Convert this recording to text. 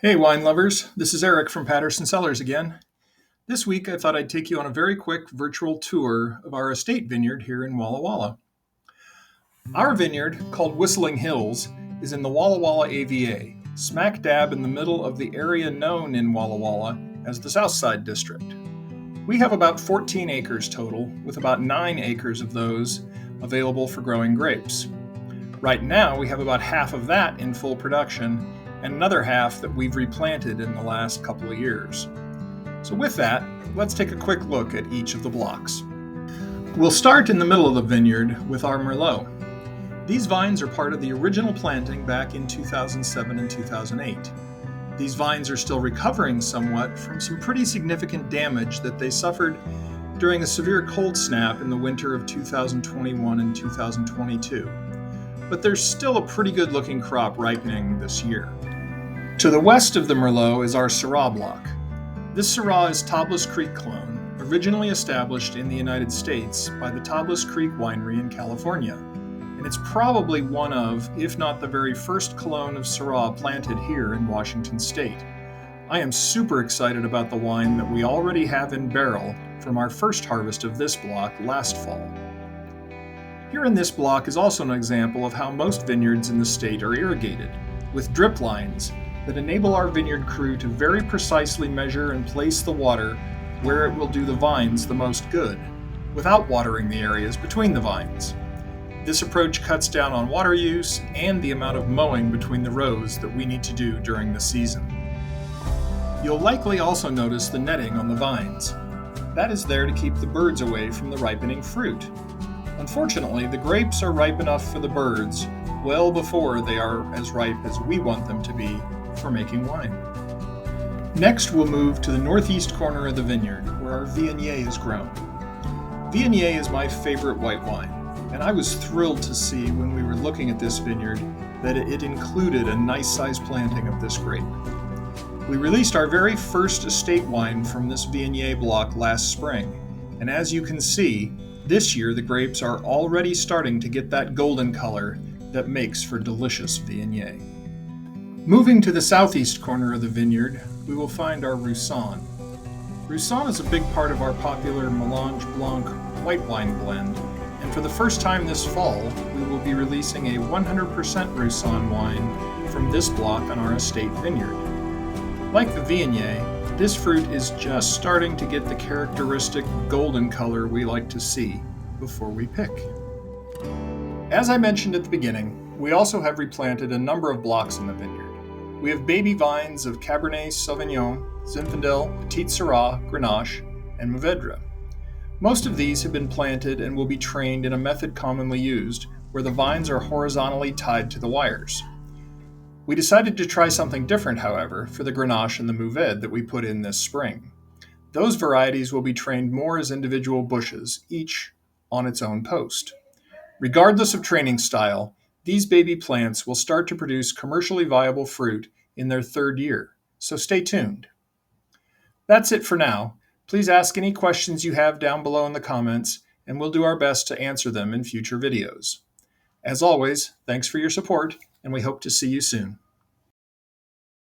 Hey, wine lovers. This is Eric from Patterson Cellars again. This week, I thought I'd take you on a very quick virtual tour of our estate vineyard here in Walla Walla. Our vineyard, called Whistling Hills, is in the Walla Walla AVA, smack dab in the middle of the area known in Walla Walla as the Southside District. We have about 14 acres total, with about 9 acres of those available for growing grapes. Right now, we have about half of that in full production and another half that we've replanted in the last couple of years. So with that, let's take a quick look at each of the blocks. We'll start in the middle of the vineyard with our Merlot. These vines are part of the original planting back in 2007 and 2008. These vines are still recovering somewhat from some pretty significant damage that they suffered during a severe cold snap in the winter of 2021 and 2022. But there's still a pretty good looking crop ripening this year. To the west of the Merlot is our Syrah block. This Syrah is Tablas Creek clone, originally established in the United States by the Tablas Creek Winery in California. And it's probably one of, if not the very first clone of Syrah planted here in Washington State. I am super excited about the wine that we already have in barrel from our first harvest of this block last fall. Here in this block is also an example of how most vineyards in the state are irrigated, with drip lines that enable our vineyard crew to very precisely measure and place the water where it will do the vines the most good, without watering the areas between the vines. This approach cuts down on water use and the amount of mowing between the rows that we need to do during the season. You'll likely also notice the netting on the vines. That is there to keep the birds away from the ripening fruit. Unfortunately, the grapes are ripe enough for the birds well before they are as ripe as we want them to be for making wine. Next, we'll move to the northeast corner of the vineyard, where our Viognier is grown. Viognier is my favorite white wine, and I was thrilled to see when we were looking at this vineyard that it included a nice-sized planting of this grape. We released our very first estate wine from this Viognier block last spring, and as you can see, this year the grapes are already starting to get that golden color that makes for delicious Viognier. Moving to the southeast corner of the vineyard, we will find our Roussanne. Roussanne is a big part of our popular Mélange Blanc white wine blend, and for the first time this fall, we will be releasing a 100% Roussanne wine from this block on our estate vineyard. Like the Viognier, this fruit is just starting to get the characteristic golden color we like to see before we pick. As I mentioned at the beginning, we also have replanted a number of blocks in the vineyard. We have baby vines of Cabernet Sauvignon, Zinfandel, Petit Syrah, Grenache, and Mourvedre. Most of these have been planted and will be trained in a method commonly used, where the vines are horizontally tied to the wires. We decided to try something different, however, for the Grenache and the Mourvedre that we put in this spring. Those varieties will be trained more as individual bushes, each on its own post. Regardless of training style, these baby plants will start to produce commercially viable fruit in their third year, so stay tuned. That's it for now. Please ask any questions you have down below in the comments, and we'll do our best to answer them in future videos. As always, thanks for your support, and we hope to see you soon.